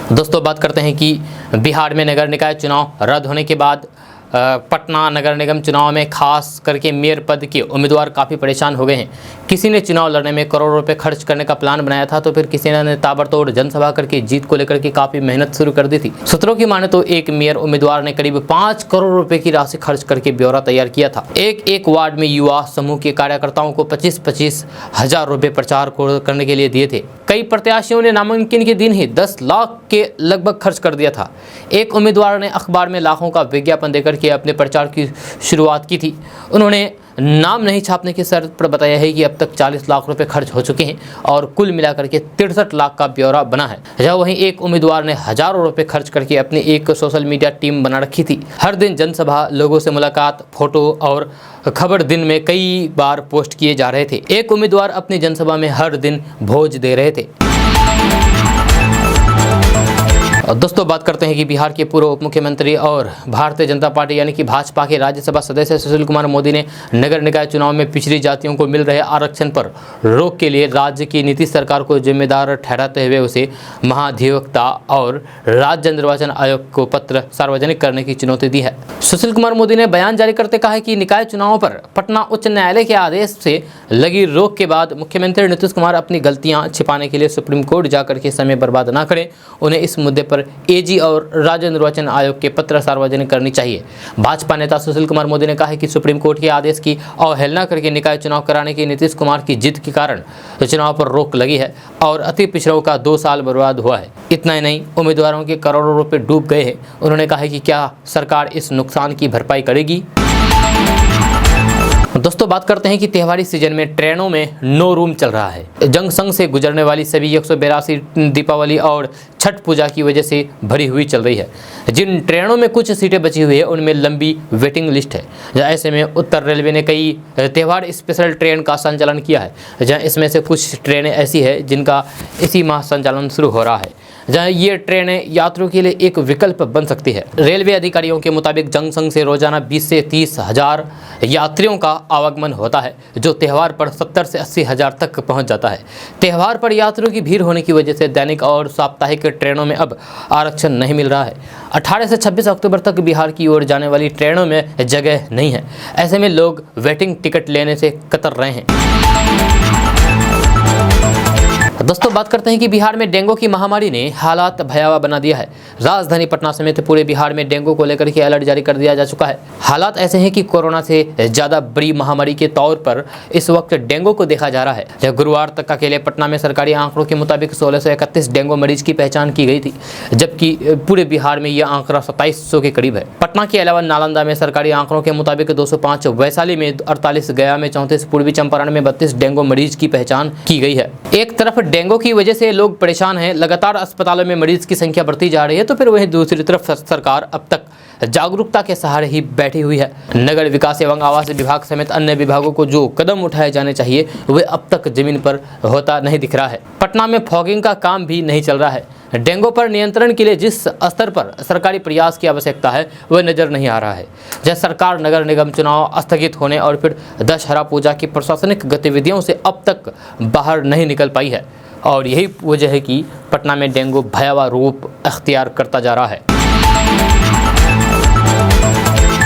दोस्तों बात करते हैं कि बिहार में नगर निकाय चुनाव रद्द होने के बाद पटना नगर निगम चुनाव में खास करके मेयर पद के उम्मीदवार काफ़ी परेशान हो गए हैं। किसी ने चुनाव लड़ने में करोड़ों रुपए खर्च करने का प्लान बनाया था, तो फिर किसी ने ताबड़तोड़ जनसभा करके जीत को लेकर के काफ़ी मेहनत शुरू कर दी थी। सूत्रों की माने तो एक मेयर उम्मीदवार ने करीब 5 करोड़ रुपए की राशि खर्च करके ब्यौरा तैयार किया था। एक वार्ड में युवा समूह के कार्यकर्ताओं को 25-25 हजार रुपये प्रचार करने के लिए दिए थे। कई प्रत्याशियों ने नामांकन के दिन ही 10 लाख के लगभग खर्च कर दिया था। एक उम्मीदवार ने अखबार में लाखों का विज्ञापन देकर के अपने प्रचार की शुरुआत की थी। उन्होंने नाम नहीं छापने की शर्त पर बताया है कि अब तक 40 लाख रुपए खर्च हो चुके हैं और कुल मिलाकर के 63 लाख का ब्यौरा बना है। जहाँ वहीं एक उम्मीदवार ने हजारों रुपए खर्च करके अपनी एक सोशल मीडिया टीम बना रखी थी। हर दिन जनसभा, लोगों से मुलाकात, फोटो और खबर दिन में कई बार पोस्ट किए जा रहे थे। एक उम्मीदवार अपनी जनसभा में हर दिन भोज दे रहे थे। दोस्तों बात करते हैं कि बिहार के पूर्व उप मुख्यमंत्री और भारतीय जनता पार्टी यानी कि भाजपा के राज्यसभा सदस्य सुशील कुमार मोदी ने नगर निकाय चुनाव में पिछड़ी जातियों को मिल रहे आरक्षण पर रोक के लिए राज्य की नीतीश सरकार को जिम्मेदार ठहराते हुए उसे महाधिवक्ता और राज्य निर्वाचन आयोग को पत्र सार्वजनिक करने की चुनौती दी है। सुशील कुमार मोदी ने बयान जारी करते कहा है कि निकाय चुनावों पर पटना उच्च न्यायालय के आदेश से लगी रोक के बाद मुख्यमंत्री नीतीश कुमार अपनी गलतियां छिपाने के लिए सुप्रीम कोर्ट जाकर के समय बर्बाद न करें। उन्हें इस मुद्दे पर एजी और राज्य निर्वाचन आयोग के पत्र सार्वजनिक करनी चाहिए। भाजपा नेता सुशील कुमार मोदी ने कहा है कि सुप्रीम कोर्ट के आदेश की अवहेलना करके निकाय चुनाव कराने की नीतीश कुमार की जिद के कारण चुनाव पर रोक लगी है और अति पिछड़ों का 2 साल बर्बाद हुआ है। इतना ही नहीं, उम्मीदवारों के करोड़ों रुपए डूब गए हैं। उन्होंने कहा है कि क्या सरकार इस नुकसान की भरपाई करेगी। दोस्तों बात करते हैं कि त्योहारी सीजन में ट्रेनों में नो रूम चल रहा है। जंक्शन से गुजरने वाली सभी 182 दीपावली और छठ पूजा की वजह से भरी हुई चल रही है। जिन ट्रेनों में कुछ सीटें बची हुई है उनमें लंबी वेटिंग लिस्ट है। ऐसे में उत्तर रेलवे ने कई त्यौहार स्पेशल ट्रेन का संचालन किया है। जहाँ इसमें से कुछ ट्रेनें ऐसी है जिनका इसी माह संचालन शुरू हो रहा है। जहां ये ट्रेनें यात्रियों के लिए एक विकल्प बन सकती है। रेलवे अधिकारियों के मुताबिक जंक्शन से रोजाना 20 से 30 हजार यात्रियों का आवागमन होता है, जो त्यौहार पर 70 से 80 हजार तक पहुंच जाता है। त्यौहार पर यात्रियों की भीड़ होने की वजह से दैनिक और साप्ताहिक ट्रेनों में अब आरक्षण नहीं मिल रहा है। 18 से 26 अक्टूबर तक बिहार की ओर जाने वाली ट्रेनों में जगह नहीं है। ऐसे में लोग वेटिंग टिकट लेने से कतर रहे हैं। दोस्तों, बात करते हैं कि बिहार में डेंगू की महामारी ने हालात भयावह बना दिया है। राजधानी पटना समेत पूरे बिहार में डेंगू को लेकर के अलर्ट जारी कर दिया जा चुका है। हालात ऐसे हैं कि कोरोना से ज्यादा बड़ी महामारी के तौर पर इस वक्त डेंगू को देखा जा रहा है। जब गुरुवार तक अकेले पटना में सरकारी आंकड़ों के मुताबिक 1631 डेंगू मरीज की पहचान की गई थी, जबकि पूरे बिहार में यह आंकड़ा 2700 के करीब है। पटना के अलावा नालंदा में सरकारी आंकड़ों के मुताबिक 205, वैशाली में 48, गया में 34, पूर्वी चंपारण में 32 डेंगू मरीज की पहचान की गई है। एक तरफ डेंगू की वजह से लोग परेशान हैं, लगातार अस्पतालों में मरीज की संख्या बढ़ती जा रही है, तो फिर वहीं दूसरी तरफ सरकार अब तक जागरूकता के सहारे ही बैठी हुई है। नगर विकास एवं आवास विभाग समेत अन्य विभागों को जो कदम उठाए जाने चाहिए वे अब तक जमीन पर होता नहीं दिख रहा है। पटना में फॉगिंग का काम भी नहीं चल रहा है। डेंगू पर नियंत्रण के लिए जिस स्तर पर सरकारी प्रयास की आवश्यकता है वह नजर नहीं आ रहा है। जब सरकार नगर निगम चुनाव स्थगित होने और फिर दशहरा पूजा की प्रशासनिक गतिविधियों से अब तक बाहर नहीं निकल पाई है, और यही वजह है कि पटना में डेंगू भयावह रूप अख्तियार करता जा रहा है।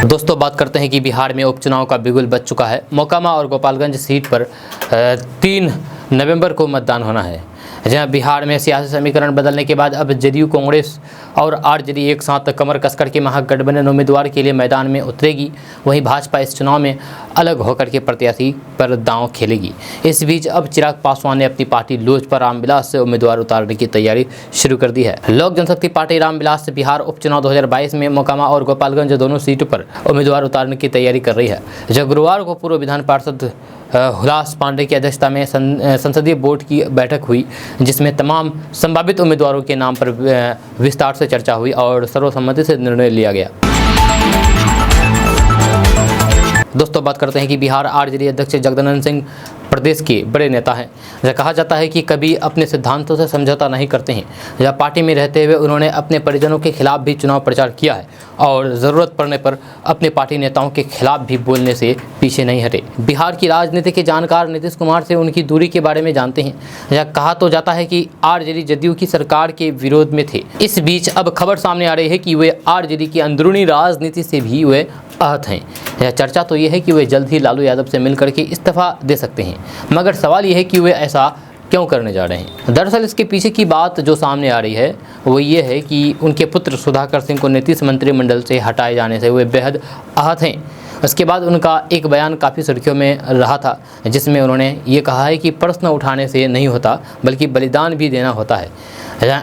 दोस्तों, बात करते हैं कि बिहार में उपचुनाव का बिगुल बज चुका है। मोकामा और गोपालगंज सीट पर 3 नवंबर को मतदान होना है। जहां बिहार में सियासी समीकरण बदलने के बाद अब जदयू, कांग्रेस और आरजेडी एक साथ कमर कसकर के महागठबंधन उम्मीदवार के लिए मैदान में उतरेगी। वहीं भाजपा इस चुनाव में अलग होकर के प्रत्याशी पर दांव खेलेगी। इस बीच अब चिराग पासवान ने अपनी पार्टी लोजपा रामविलास से उम्मीदवार उतारने की तैयारी शुरू कर दी है। लोक जनशक्ति पार्टी रामविलास से बिहार उपचुनाव 2022 में मोकामा और गोपालगंज दोनों सीटों पर उम्मीदवार उतारने की तैयारी कर रही है। जब गुरुवार को पूर्व विधान पार्षद हुलास पांडे की अध्यक्षता में संसदीय बोर्ड की बैठक हुई, जिसमें तमाम संभावित उम्मीदवारों के नाम पर विस्तार से चर्चा हुई और सर्वसम्मति से निर्णय लिया गया। दोस्तों, बात करते हैं कि बिहार आरजेडी अध्यक्ष जगदानंद सिंह प्रदेश के बड़े नेता हैं। यह कहा जाता है कि कभी अपने सिद्धांतों से समझौता नहीं करते हैं। यह पार्टी में रहते हुए उन्होंने अपने परिजनों के खिलाफ भी चुनाव प्रचार किया है और ज़रूरत पड़ने पर अपने पार्टी नेताओं के खिलाफ भी बोलने से पीछे नहीं हटे। बिहार की राजनीति के जानकार नीतीश कुमार से उनकी दूरी के बारे में जानते हैं। यह कहा तो जाता है कि आरजेडी जदयू की सरकार के विरोध में थे। इस बीच अब खबर सामने आ रही है कि वे आरजेडी की अंदरूनी राजनीति से भी वे आहत हैं। यह चर्चा तो ये है कि वे जल्द ही लालू यादव से मिलकर के इस्तीफा दे सकते हैं, मगर सवाल यह है कि वे ऐसा क्यों करने जा रहे हैं। दरअसल इसके पीछे की बात जो सामने आ रही है वो ये है कि उनके पुत्र सुधाकर सिंह को नीतीश मंत्रिमंडल से हटाए जाने से वे बेहद आहत हैं। उसके बाद उनका एक बयान काफ़ी सुर्खियों में रहा था, जिसमें उन्होंने ये कहा है कि प्रश्न उठाने से नहीं होता बल्कि बलिदान भी देना होता है।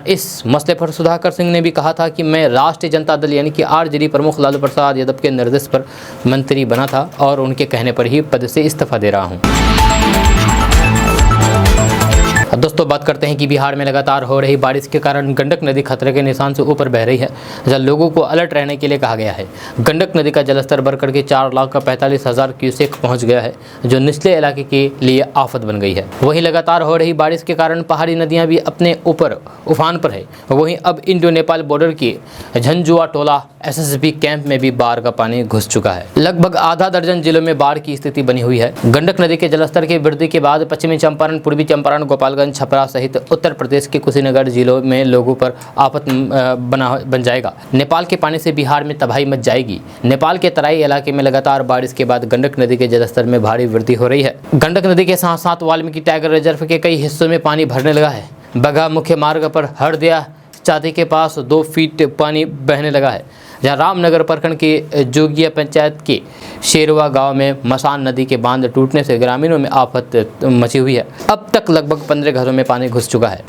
इस मसले पर सुधाकर सिंह ने भी कहा था कि मैं राष्ट्रीय जनता दल यानी कि आरजेडी प्रमुख लालू प्रसाद यादव के निर्देश पर मंत्री बना था और उनके कहने पर ही पद से इस्तीफा दे रहा हूँ। दोस्तों, बात करते हैं कि बिहार में लगातार हो रही बारिश के कारण गंडक नदी खतरे के निशान से ऊपर बह रही है, जहां लोगों को अलर्ट रहने के लिए कहा गया है। गंडक नदी का जलस्तर बढ़कर के 4,45,000 क्यूसेक पहुंच गया है, जो निचले इलाके के लिए आफत बन गई है। वहीं लगातार हो रही बारिश के कारण पहाड़ी नदियां भी अपने ऊपर उफान पर है। वहीं अब इंडो नेपाल बॉर्डर के झंझुआ टोला एसएसबी कैंप में भी बाढ़ का पानी घुस चुका है। लगभग आधा दर्जन जिलों में बाढ़ की स्थिति बनी हुई है। गंडक नदी के जलस्तर की वृद्धि के बाद पश्चिमी चंपारण, पूर्वी चंपारण, गोपालगंज, छपरा सहित उत्तर प्रदेश के कुशीनगर जिलों में लोगों पर आफत बन जाएगा। नेपाल के पानी से बिहार में तबाही मच जाएगी। नेपाल के तराई इलाके में लगातार बारिश के बाद गंडक नदी के जलस्तर में भारी वृद्धि हो रही है। गंडक नदी के साथ साथ वाल्मीकि टाइगर रिजर्व के कई हिस्सों में पानी भरने लगा है। बगहा मुख्य मार्ग पर हरदिया चादी के पास 2 फीट पानी बहने लगा है, जहां रामनगर प्रखंड के जोगिया पंचायत के शेरवा गांव में मसान नदी के बांध टूटने से ग्रामीणों में आफत मची हुई है। अब तक लगभग 15 घरों में पानी घुस चुका है।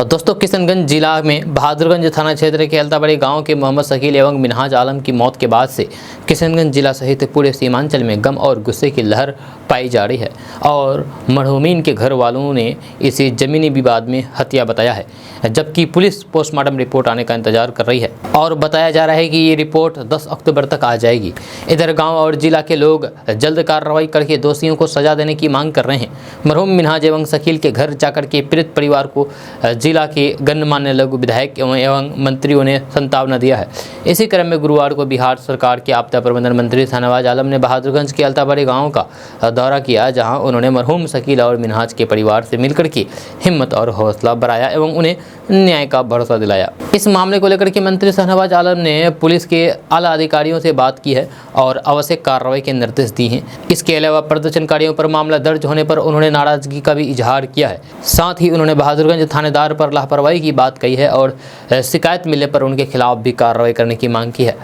दोस्तों किशनगंज जिला में बहादुरगंज थाना क्षेत्र के अलताबड़ी गांव के मोहम्मद शकील एवं मिनहाज आलम की मौत के बाद से किशनगंज जिला सहित पूरे सीमांचल में गम और गुस्से की लहर पाई जा रही है और मरहूमीन के घर वालों ने इसे जमीनी विवाद में हत्या बताया है, जबकि पुलिस पोस्टमार्टम रिपोर्ट आने का इंतजार कर रही है और बताया जा रहा है कि ये रिपोर्ट 10 अक्टूबर तक आ जाएगी। इधर गांव और जिला के लोग जल्द कार्रवाई करके दोषियों को सजा देने की मांग कर रहे हैं। मरहूम मिनहाज एवं शकील के घर जाकर के पीड़ित परिवार को जिला के गणमान्य लघु विधायक एवं मंत्रियों ने सांत्वना दिया है। इसी क्रम में गुरुवार को बिहार सरकार के आपदा प्रबंधन मंत्री शाहनवाज आलम ने बहादुरगंज के अलताबड़ी गाँव का दौरा किया, जहाँ उन्होंने मरहूम शकील और मिनहाज के परिवार से मिलकर के हिम्मत और हौसला बढ़ाया एवं उन्हें न्याय का भरोसा दिलाया। इस मामले को लेकर के मंत्री शाहनवाज आलम ने पुलिस के आला अधिकारियों से बात की है और आवश्यक कार्रवाई के निर्देश दिए हैं। इसके अलावा प्रदर्शनकारियों पर मामला दर्ज होने पर उन्होंने नाराजगी का भी इजहार किया है। साथ ही उन्होंने बहादुरगंज थानेदार पर लापरवाही की बात कही है और शिकायत मिलने पर उनके खिलाफ भी कार्रवाई करने की मांग की है।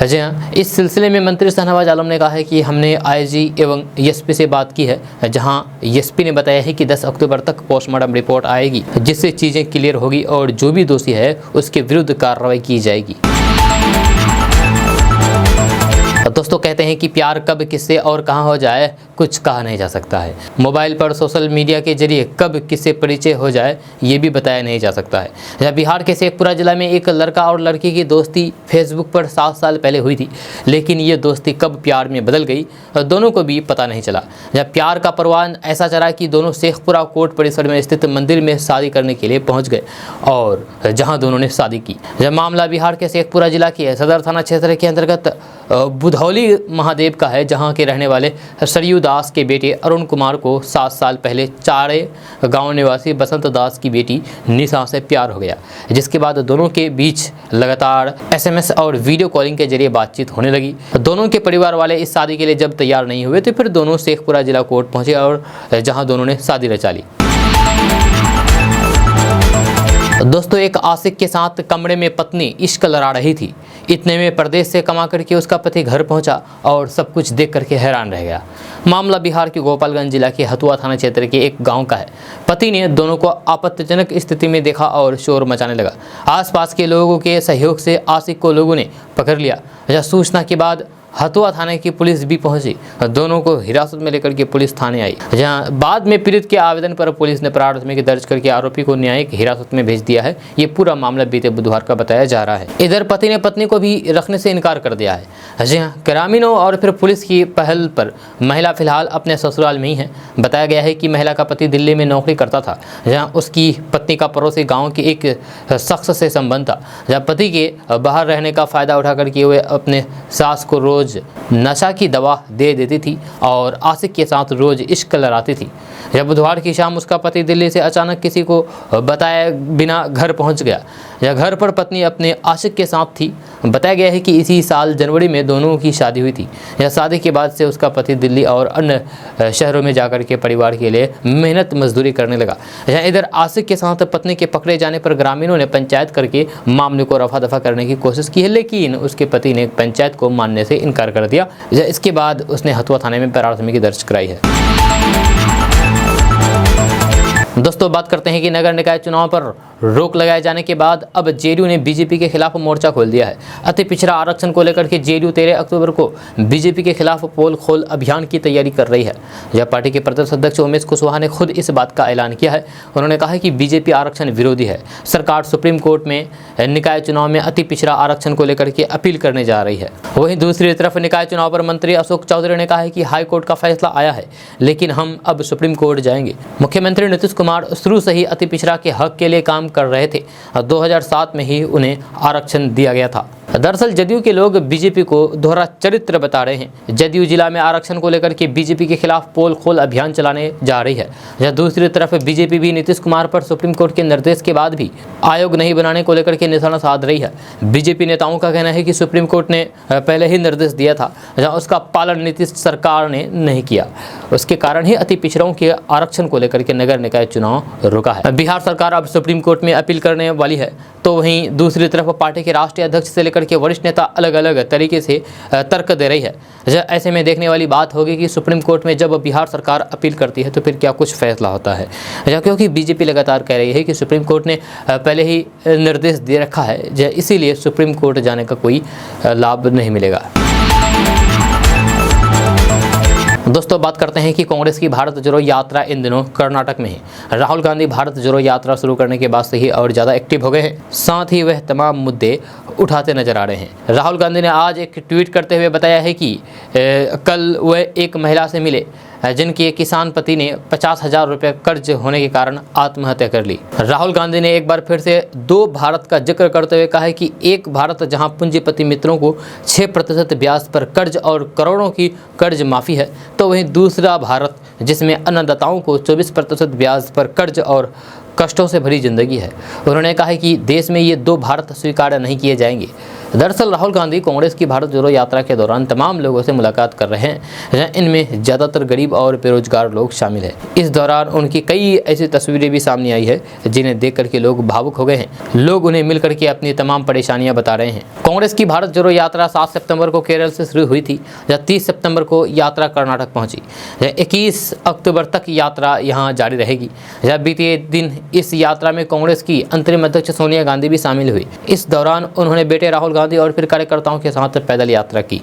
जी हाँ, इस सिलसिले में मंत्री शाहनवाज आलम ने कहा है कि हमने आईजी एवं एसपी से बात की है, जहां एसपी ने बताया है कि 10 अक्टूबर तक पोस्टमार्टम रिपोर्ट आएगी, जिससे चीज़ें क्लियर होगी और जो भी दोषी है उसके विरुद्ध कार्रवाई की जाएगी। दोस्तों कहते हैं कि प्यार कब किससे और कहां हो जाए कुछ कहा नहीं जा सकता है। मोबाइल पर सोशल मीडिया के जरिए कब किससे परिचय हो जाए ये भी बताया नहीं जा सकता है। जहाँ बिहार के शेखपुरा जिला में एक लड़का और लड़की की दोस्ती फेसबुक पर 7 साल पहले हुई थी, लेकिन ये दोस्ती कब प्यार में बदल गई दोनों को भी पता नहीं चला। जहाँ प्यार का परवान ऐसा चला कि दोनों शेखपुरा कोर्ट परिसर में स्थित मंदिर में शादी करने के लिए पहुँच गए और जहाँ दोनों ने शादी की। जब मामला बिहार के शेखपुरा जिला के सदर थाना क्षेत्र के अंतर्गत बुधौली महादेव का है, जहां के रहने वाले सरयू दास के बेटे अरुण कुमार को 7 साल पहले चारे गांव निवासी बसंत दास की बेटी निशा से प्यार हो गया, जिसके बाद दोनों के बीच लगातार SMS और वीडियो कॉलिंग के जरिए बातचीत होने लगी। दोनों के परिवार वाले इस शादी के लिए जब तैयार नहीं हुए तो फिर दोनों शेखपुरा जिला कोर्ट पहुंचे और जहां दोनों ने शादी रचा ली। दोस्तों एक आशिक के साथ कमरे में पत्नी इश्क लड़ा रही थी। इतने में परदेश से कमा करके उसका पति घर पहुंचा और सब कुछ देख करके हैरान रह गया। मामला बिहार के गोपालगंज जिला के हथुआ थाना क्षेत्र के एक गांव का है। पति ने दोनों को आपत्तिजनक स्थिति में देखा और शोर मचाने लगा। आसपास के लोगों के सहयोग से आशिक को लोगों ने पकड़ लिया। यह सूचना के बाद हथुआ थाने की पुलिस भी पहुंची। दोनों को हिरासत में लेकर के पुलिस थाने आई, जहां बाद में पीड़ित के आवेदन पर पुलिस ने प्राथमिकी दर्ज करके आरोपी को न्यायिक हिरासत में भेज दिया है। ये पूरा मामला बीते बुधवार का बताया जा रहा है। इधर पति ने पत्नी को भी रखने से इनकार कर दिया है। जी हाँ, ग्रामीणों और फिर पुलिस की पहल पर महिला फिलहाल अपने ससुराल में ही है। बताया गया है कि महिला का पति दिल्ली में नौकरी करता था, जहाँ उसकी पत्नी का पड़ोसी गाँव के एक शख्स से संबंध था। जहाँ पति के बाहर रहने का फायदा उठा करके वे अपने सास को रोज नशा की दवा दे देती थी और आशिक के साथ रोज इश्क लड़ाती थी। जब बुधवार की शाम उसका पति दिल्ली से अचानक किसी को बताए बिना घर पहुंच गया। यह घर पर पत्नी अपने आशिक के साथ थी। बताया गया है कि इसी साल जनवरी में दोनों की शादी हुई थी। यह शादी के बाद से उसका पति दिल्ली और अन्य शहरों में जाकर के परिवार के लिए मेहनत मजदूरी करने लगा। इधर आशिक के साथ पत्नी के पकड़े जाने पर ग्रामीणों ने पंचायत करके मामले को रफा दफा करने की कोशिश की है, लेकिन उसके पति ने पंचायत को मानने से इनकार कर दिया। इसके बाद उसने हथुआ थाने में प्राथमिकी दर्ज कराई है। दोस्तों बात करते हैं कि नगर निकाय चुनाव पर रोक लगाए जाने के बाद अब जेडीयू ने बीजेपी के खिलाफ मोर्चा खोल दिया है। अति पिछड़ा आरक्षण को लेकर के जेडीयू 13 अक्टूबर को बीजेपी के खिलाफ पोल खोल अभियान की तैयारी कर रही है। यह पार्टी के प्रदेश अध्यक्ष उमेश कुशवाहा ने खुद इस बात का ऐलान किया है। उन्होंने कहा कि बीजेपी आरक्षण विरोधी है। सरकार सुप्रीम कोर्ट में निकाय चुनाव में अति पिछड़ा आरक्षण को लेकर के अपील करने जा रही है। वहीं दूसरी तरफ निकाय चुनाव पर मंत्री अशोक चौधरी ने कहा है कि हाईकोर्ट का फैसला आया है, लेकिन हम अब सुप्रीम कोर्ट जाएंगे। मुख्यमंत्री नीतीश कुमार शुरू से ही अति पिछड़ा के हक के लिए काम कर रहे थे। 2007 में ही उन्हें आरक्षण दिया गया था। दरअसल जदयू के लोग बीजेपी को दोहरा चरित्र बता रहे हैं। जदयू जिला में आरक्षण को लेकर के बीजेपी के खिलाफ पोल खोल अभियान चलाने जा रही है। जहाँ दूसरी तरफ बीजेपी भी नीतीश कुमार पर सुप्रीम कोर्ट के निर्देश के बाद भी आयोग नहीं बनाने को लेकर के निशाना साध रही है। बीजेपी नेताओं का कहना है कि सुप्रीम कोर्ट ने पहले ही निर्देश दिया था, जहाँ उसका पालन नीतीश सरकार ने नहीं किया। उसके कारण ही अति पिछड़ों के आरक्षण को लेकर के नगर निकाय चुनाव रुका है। बिहार सरकार अब सुप्रीम कोर्ट में अपील करने वाली है, तो वहीं दूसरी तरफ पार्टी के राष्ट्रीय अध्यक्ष से लेकर लेकर के वरिष्ठ नेता अलग अलग तरीके से तर्क दे रही है। ऐसे में देखने वाली बात होगी कि सुप्रीम कोर्ट में जब बिहार सरकार अपील करती है तो फिर क्या कुछ फैसला होता है, क्योंकि बीजेपी लगातार कह रही है कि सुप्रीम कोर्ट ने पहले ही निर्देश दे रखा है, इसीलिए सुप्रीम कोर्ट जाने का कोई लाभ नहीं मिलेगा। दोस्तों बात करते हैं कि कांग्रेस की भारत जोड़ो यात्रा इन दिनों कर्नाटक में है। राहुल गांधी भारत जोड़ो यात्रा शुरू करने के बाद से ही और ज़्यादा एक्टिव हो गए हैं, साथ ही वह तमाम मुद्दे उठाते नजर आ रहे हैं। राहुल गांधी ने आज एक ट्वीट करते हुए बताया है कि कल वह एक महिला से मिले जिनके किसान पति ने 50,000 रुपये कर्ज होने के कारण आत्महत्या कर ली। राहुल गांधी ने एक बार फिर से दो भारत का जिक्र करते हुए कहा है कि एक भारत जहां पूंजीपति मित्रों को 6% ब्याज पर कर्ज और करोड़ों की कर्ज माफ़ी है, तो वहीं दूसरा भारत जिसमें अन्नदाताओं को 24% ब्याज पर कर्ज और कष्टों से भरी जिंदगी है। उन्होंने कहा है कि देश में ये दो भारत स्वीकार नहीं किए जाएंगे। दरअसल राहुल गांधी कांग्रेस की भारत जोड़ो यात्रा के दौरान तमाम लोगों से मुलाकात कर रहे हैं, इनमें ज़्यादातर गरीब और बेरोजगार लोग शामिल हैं। इस दौरान उनकी कई ऐसी तस्वीरें भी सामने आई है जिन्हें देख करके लोग भावुक हो गए हैं। लोग उन्हें मिल करके अपनी तमाम परेशानियां बता रहे हैं। कांग्रेस की भारत जोड़ो यात्रा 7 सितंबर को केरल से शुरू हुई थी, जहाँ 30 सितंबर को यात्रा कर्नाटक पहुंची। 21 अक्टूबर तक यात्रा यहां जारी रहेगी। जहाँ बीते दिन इस यात्रा में कांग्रेस की अंतरिम अध्यक्ष सोनिया गांधी भी शामिल हुई। इस दौरान उन्होंने बेटे राहुल गांधी और फिर कार्यकर्ताओं के साथ पैदल यात्रा की।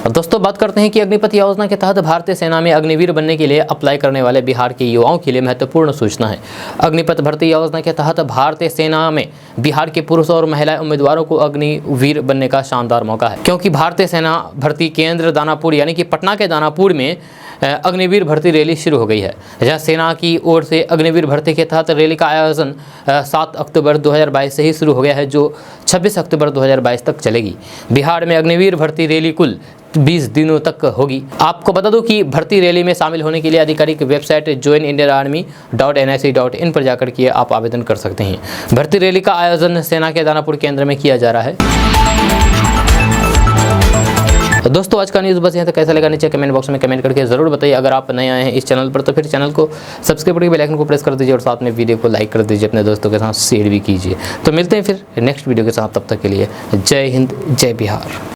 दोस्तों बात करते हैं कि अग्निपथ योजना के तहत भारतीय सेना में अग्निवीर बनने के लिए अप्लाई करने वाले बिहार के युवाओं के लिए महत्वपूर्ण सूचना है। अग्निपथ भर्ती योजना के तहत भारतीय सेना में बिहार के पुरुष और महिला उम्मीदवारों को अग्निवीर बनने का शानदार मौका है, क्योंकि भारतीय सेना भर्ती केंद्र दानापुर यानी कि पटना के दानापुर में अग्निवीर भर्ती रैली शुरू हो गई है। जहां सेना की ओर से अग्निवीर भर्ती के तहत रैली का आयोजन 7 अक्टूबर 2022 से ही शुरू हो गया है, जो 26 अक्टूबर 2022 तक चलेगी। बिहार में अग्निवीर भर्ती रैली कुल 20 दिनों तक होगी। आपको बता दूं कि भर्ती रैली में शामिल होने के लिए आधिकारिक वेबसाइट joinindianarmy.nic.in पर जाकर के आप आवेदन कर सकते हैं। भर्ती रैली का आयोजन सेना के दानापुर केंद्र में किया जा रहा है। तो दोस्तों आज का न्यूज़ बस यहाँ तक। कैसा लगा नीचे कमेंट बॉक्स में कमेंट करके ज़रूर बताइए। अगर आप नए आए हैं इस चैनल पर तो फिर चैनल को सब्सक्राइब करके बेल आइकन को प्रेस कर दीजिए और साथ में वीडियो को लाइक कर दीजिए, अपने दोस्तों के साथ शेयर भी कीजिए। तो मिलते हैं फिर नेक्स्ट वीडियो के साथ, तब तक के लिए जय हिंद जय बिहार।